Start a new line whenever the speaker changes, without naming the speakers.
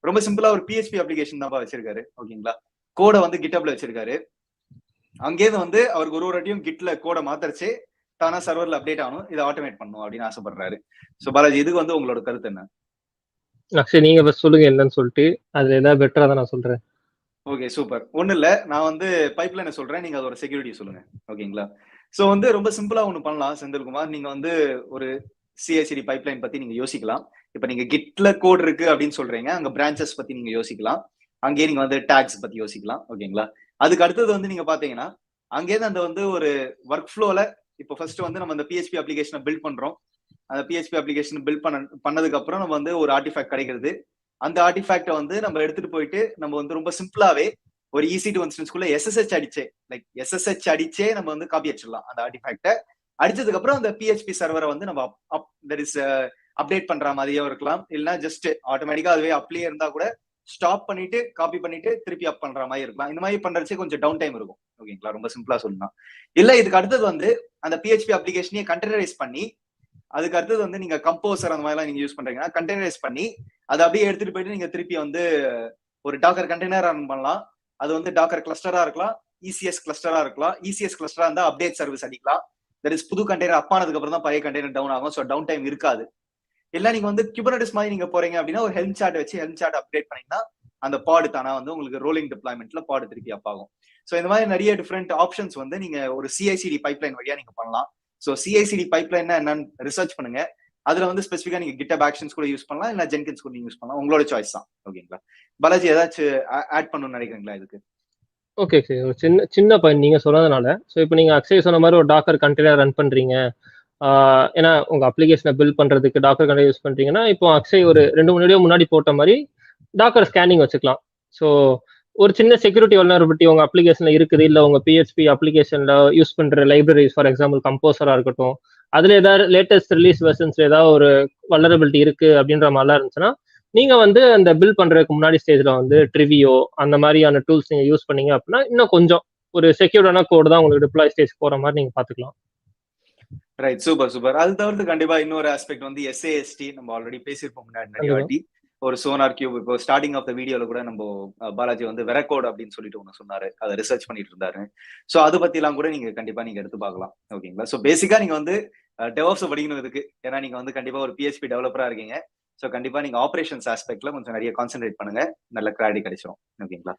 ரொம்ப சிம்பிளா ஒரு PHP அப்ளிகேஷன் தான் வச்சிருக்காரு. ஓகேங்களா? கோடை வந்து GitHubல வச்சிருக்காரு. அங்கேயிருந்து வந்து அவருக்கு ஒரு வாட்டியும் கிட்ல கோடை மாத்தரிச்சு தானா சர்வர்ல அப்டேட் ஆகணும், இதை ஆட்டோமேட் பண்ணணும் அப்படின்னு ஆசைப்படுறாரு. சோ பாலாஜி, இதுக்கு வந்து உங்களோட கருத்து என்ன?
அக்ஷய், நீங்க ஃபர்ஸ்ட் சொல்லுங்க என்னன்னு சொல்லிட்டு, அதுல ஏதாவது பெட்டரா தான் நான் சொல்றேன்.
Okay, super. ஒண்ணு இல்ல, நான் வந்து பைப்லைனை சொல்றேன், நீங்க அதோட செக்யூரிட்டி சொல்லுங்க. ஓகேங்களா? சோ வந்து ரொம்ப சிம்பிளா ஒண்ணு பண்ணலாம் செந்தில்குமார். நீங்க வந்து ஒரு CI/CD பைப்லைன் பத்தி நீங்க யோசிக்கலாம். இப்ப நீங்க கிட்ல கோட் இருக்கு அப்படின்னு சொல்றீங்க, அங்க பிரான்ச்சஸ் பத்தி நீங்க யோசிக்கலாம். அங்கேயே நீங்க வந்து டாக்ஸ் பத்தி யோசிக்கலாம். ஓகேங்களா? அதுக்கு அடுத்தது வந்து நீங்க பாத்தீங்கன்னா, அங்கேயிருந்து அந்த வந்து ஒரு ஒர்க் ஃப்ளோல இப்போ ஃபர்ஸ்ட் வந்து நம்ம அந்த PHP அப்ளிகேஷனை பில்ட் பண்றோம். அந்த PHP அப்ளிகேஷன் பில்ட் பண்ணதுக்கு அப்புறம் நம்ம வந்து ஒரு ஆர்டிஃபேக்ட் கிடைக்கிறது. அந்த ஆர்டிஃபேக்டை வந்து நம்ம எடுத்துட்டு போயிட்டு நம்ம வந்து ரொம்ப சிம்பிளாவே ஒரு EC2 இன்ஸ்டன்ஸ்குள்ள SSH அடிச்சே, லைக் SSH அடிச்சே நம்ம வந்து காப்பி அடிச்சிடலாம் அந்த ஆர்டிஃபேக்டை. அடிச்சதுக்கு அப்புறம் அந்த PHP சர்வரை வந்து நம்ம அப்டேட் பண்ற மாதிரியும் இருக்கலாம். இல்லைன்னா ஜஸ்ட் ஆட்டோமேட்டிக்கா அதுவே அப்ளே இருந்தா கூட ஸ்டாப் பண்ணிட்டு காப்பி பண்ணிட்டு திருப்பி அப் பண்ற மாதிரி இருக்கலாம். இந்த மாதிரி பண்றதுக்கு கொஞ்சம் டவுன் டைம் இருக்கும். ஓகேங்களா? ரொம்ப சிம்பிளா சொல்லலாம். இல்ல இதுக்கு அடுத்தது வந்து அந்த PHP அப்ளிகேஷனையே கண்டெய்னரைஸ் பண்ணி, அதுக்கு அடுத்தது வந்து நீங்க கம்போசர் அந்த மாதிரிலாம் நீங்க யூஸ் பண்றீங்கன்னா கண்டெய்னரைஸ் பண்ணி அதை அப்படியே எடுத்துட்டு போயிட்டு நீங்க திருப்பி வந்து ஒரு டாக்கர் கண்டெய்னர் ரன் பண்ணலாம். அது வந்து டாக்கர் கிளஸ்டரா இருக்கலாம், ECS கிளஸ்டரா இருக்கலாம். ECS கிளஸ்டரா இருந்தா அப்டேட் சர்வீஸ் அடிக்கலாம். தட் இஸ் புது கண்டெய்னர் அப் ஆனதுக்கு அப்புறம் தான் பழைய கண்டெய்னர் டவுன் ஆகும். ஸோ டவுன் டைம் இருக்காது. இல்ல நீங்க வந்து Kubernetes மாதிரி நீங்க போறீங்க அப்படின்னா ஒரு ஹெல்ம் சார்ட் வச்சு ஹெல்ம் சார்ட் அப்டேட் பண்ணீங்கன்னா அந்த பாடு தானா வந்து உங்களுக்கு ரோலிங் டிப்ளாய்மெண்ட்ல பாடு திருப்பி அப் ஆகும். ஸோ இந்த மாதிரி நிறைய டிஃப்ரெண்ட் ஆப்ஷன்ஸ் வந்து நீங்க ஒரு CI/CD பைப்லைன் வழியா நீங்க பண்ணலாம். ஸோ CI/CD பைப்லைன்னா என்னன்னு ரிசர்ச் பண்ணுங்க. அதுல வந்து ஸ்பெசிஃபிக்கா நீங்க GitHub ஆக்ஷன்ஸ் கூட யூஸ் பண்ணலாம், இல்ல ஜென்கின்ஸ் கூட நீங்க யூஸ் பண்ணலாம். உங்களோட சாய்ஸ் தான். ஓகேங்களா? பாலாஜி, ஏதாச்சும் ஆட் பண்ணணும்னு நினைக்கிறீங்களா இதுக்கு?
ஓகே ஓகே, ஒரு சின்ன சின்ன பாயிண்ட் நீங்க சொன்னதுனால. ஸோ இப்போ நீங்க அக்ஷய் சொன்ன மாதிரி ஒரு டாக்கர் கண்டெய்னர் ரன் பண்றீங்க, ஏன்னா உங்க அப்ளிகேஷனை பில்ட் பண்றதுக்கு டாக்கர் கண்டெய்னர் யூஸ் பண்றீங்கன்னா, இப்போ அக்ஷய் ஒரு 2-3 வீடியோ முன்னாடி போட்ட மாதிரி டாக்கர் ஸ்கேனிங் வச்சுக்கலாம். ஸோ ஒரு சின்ன செக்யூரிட்டி வல்னரபிலிட்டி உங்க அப்ளிகேஷன்ல இருக்குது, இல்ல உங்க PHP அப்ளிகேஷன்ல யூஸ் பண்ற லைப்ரரிஸ், ஃபார் எக்ஸாம்பிள் கம்போசரா இருக்கட்டும், அதுல ஏதாவது லேட்டஸ்ட் ரிலீஸ் வெர்ஷன்ஸ்ல ஏதாவது ஒரு வல்னரபிலிட்டி இருக்கு அப்படின்ற மாதிரிலாம் இருந்துச்சுன்னா, நீங்க வந்து அந்த பில்ட் பண்றதுக்கு முன்னாடி ஸ்டேஜ்ல வந்து ட்ரிவியோ அந்த மாதிரியான டூல்ஸ் நீங்க யூஸ் பண்ணீங்க அப்படின்னா இன்னும் கொஞ்சம் ஒரு செக்யூர்டான கோட் தான் உங்களுக்கு டிப்ளாய் ஸ்டேஜ் போற மாதிரி நீங்க பாத்துக்கலாம்.
Right, super super. அது தவிர்த்து கண்டிப்பா இன்னொரு ஆஸ்பெக்ட் வந்து SAST நம்ம ஆல்ரெடி பேசியிருப்போம் முன்னாடி நிறைய வாட்டி. ஒரு சோனார் கியூப் இப்போ ஸ்டார்டிங் ஆஃப் த வீடியோல கூட நம்ம பாலாஜி வந்து வெரகோட் அப்படின்னு சொல்லிட்டு ஒன்று சொன்னாரு, அதை ரிசர்ச் பண்ணிட்டு இருந்தாரு. ஸோ அதை பத்தி எல்லாம் கூட நீங்க கண்டிப்பா நீங்க எடுத்து பார்க்கலாம். ஓகேங்களா? ஸோ பேசிக்கா நீங்க வந்து டெவாப்ஸ் படிக்கணும் இதுக்கு. ஏன்னா நீங்க வந்து கண்டிப்பா ஒரு PHP டெவலப்பரா இருக்கீங்க. ஸோ கண்டிப்பா நீங்க ஆபரேஷன்ஸ் ஆஸ்பெக்ட்ல கொஞ்சம் நிறைய கான்சென்ட்ரேட் பண்ணுங்க, நல்ல கிளாரிட்டி கிடைச்சிடும். ஓகேங்களா?